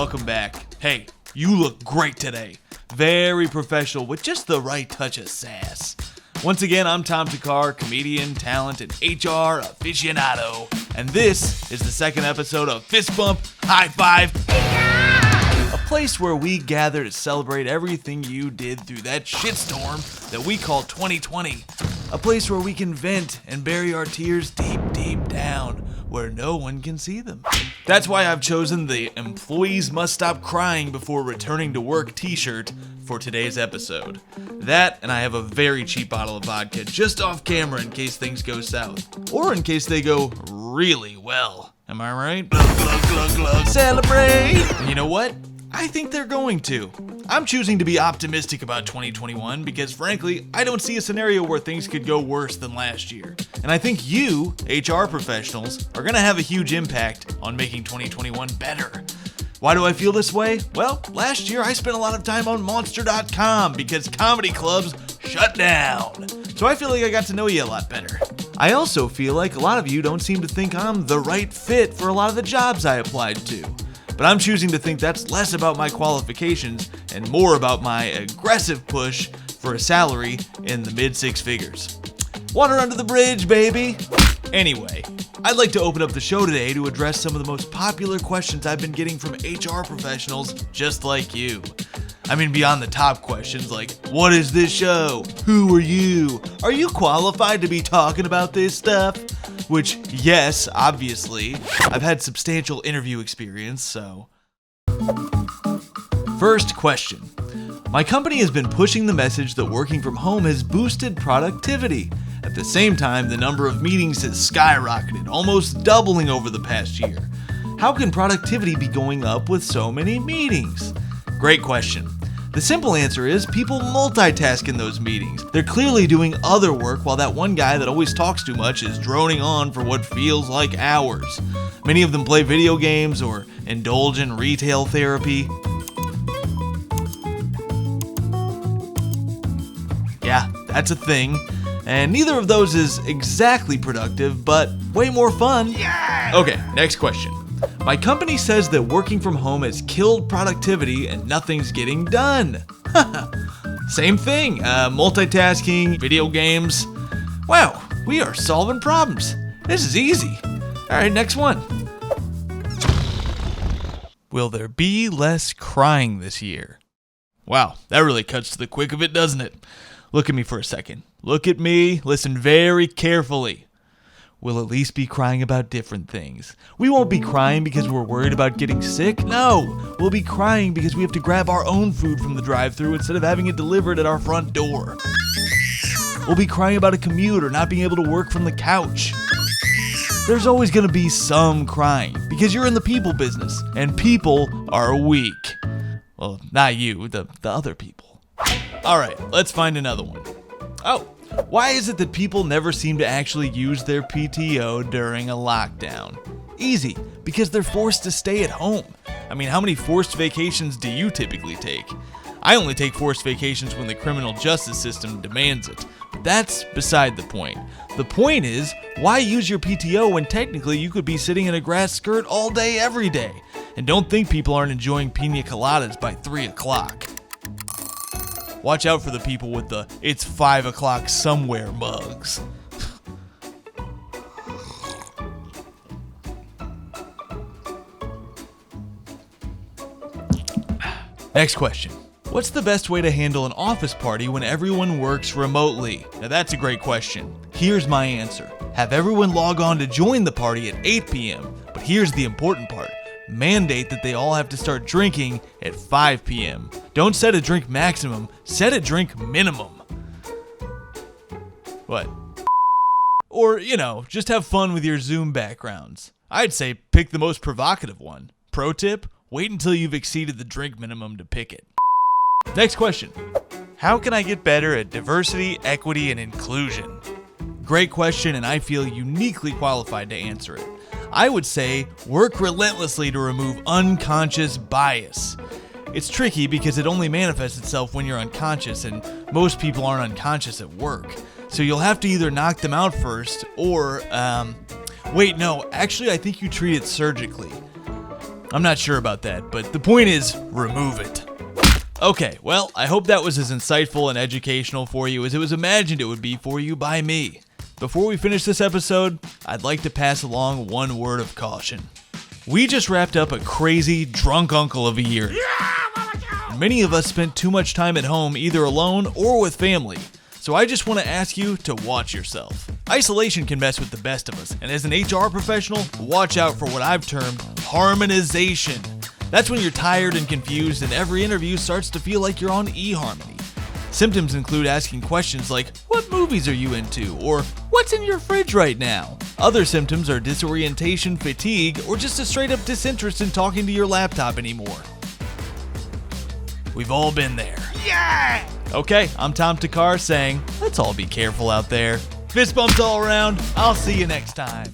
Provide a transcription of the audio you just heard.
welcome back. Hey, you look great today. Very professional with just the right touch of sass. Once again, I'm Tom Thakkar, comedian, talent, and HR aficionado. And this is the second episode of Fist Bump, High Five, a place where we gather to celebrate everything you did through that shitstorm that we call 2020. A place where we can vent and bury our tears deep, deep down, where no one can see them. That's why I've chosen the Employees Must Stop Crying Before Returning to Work t-shirt for today's episode. That, and I have a very cheap bottle of vodka just off camera in case things go south. Or in case they go really well. Am I right? Glug, glug, glug, glug. Celebrate! And you know what? I think they're going to. I'm choosing to be optimistic about 2021 because, frankly, I don't see a scenario where things could go worse than last year. And I think you, HR professionals, are going to have a huge impact on making 2021 better. Why do I feel this way? Well, last year I spent a lot of time on Monster.com because comedy clubs shut down. So I feel like I got to know you a lot better. I also feel like a lot of you don't seem to think I'm the right fit for a lot of the jobs I applied to. But I'm choosing to think that's less about my qualifications and more about my aggressive push for a salary in the mid-six figures. Water under the bridge, baby! Anyway, I'd like to open up the show today to address some of the most popular questions I've been getting from HR professionals just like you. I mean, beyond the top questions like, what is this show? Who are you? Are you qualified to be talking about this stuff? Which, yes, obviously, I've had substantial interview experience, so. First question. My company has been pushing the message that working from home has boosted productivity. At the same time, the number of meetings has skyrocketed, almost doubling over the past year. How can productivity be going up with so many meetings? Great question. The simple answer is people multitask in those meetings. They're clearly doing other work while that one guy that always talks too much is droning on for what feels like hours. Many of them play video games or indulge in retail therapy. Yeah, that's a thing. And neither of those is exactly productive, but way more fun. Yeah! Okay, next question. My company says that working from home has killed productivity and nothing's getting done. Same thing, multitasking, video games. Wow, we are solving problems. This is easy. Alright, next one. Will there be less crying this year? Wow, that really cuts to the quick of it, doesn't it? Look at me for a second. Look at me, listen very carefully. We'll at least be crying about different things. We won't be crying because we're worried about getting sick. No, we'll be crying because we have to grab our own food from the drive-thru instead of having it delivered at our front door. We'll be crying about a commute or not being able to work from the couch. There's always going to be some crying because you're in the people business and people are weak. Well, not you, the other people. All right, let's find another one. Oh. Why is it that people never seem to actually use their PTO during a lockdown? Easy, because they're forced to stay at home. I mean, how many forced vacations do you typically take? I only take forced vacations when the criminal justice system demands it. But that's beside the point. The point is, why use your PTO when technically you could be sitting in a grass skirt all day every day? And don't think people aren't enjoying pina coladas by 3 o'clock. Watch out for the people with the "it's 5 o'clock somewhere" mugs. Next question. What's the best way to handle an office party when everyone works remotely? Now that's a great question. Here's my answer. Have everyone log on to join the party at 8 p.m. But here's the important part. Mandate that they all have to start drinking at 5 p.m. Don't set a drink maximum, set a drink minimum. What? Or, just have fun with your Zoom backgrounds. I'd say pick the most provocative one. Pro tip, wait until you've exceeded the drink minimum to pick it. Next question. How can I get better at diversity, equity, and inclusion? Great question, and I feel uniquely qualified to answer it. I would say work relentlessly to remove unconscious bias. It's tricky because it only manifests itself when you're unconscious, and most people aren't unconscious at work. So you'll have to either knock them out first or, wait, no, actually I think you treat it surgically. I'm not sure about that, but the point is, remove it. Okay, well, I hope that was as insightful and educational for you as it was imagined it would be for you by me. Before we finish this episode, I'd like to pass along one word of caution. We just wrapped up a crazy, drunk uncle of a year. Many of us spent too much time at home either alone or with family, so I just want to ask you to watch yourself. Isolation can mess with the best of us, and as an HR professional, watch out for what I've termed harmonization. That's when you're tired and confused and every interview starts to feel like you're on eHarmony. Symptoms include asking questions like, what movies are you into? Or, what's in your fridge right now? Other symptoms are disorientation, fatigue, or just a straight up disinterest in talking to your laptop anymore. We've all been there. Yeah! Okay, I'm Tom Thakkar saying, let's all be careful out there. Fist bumps all around. I'll see you next time.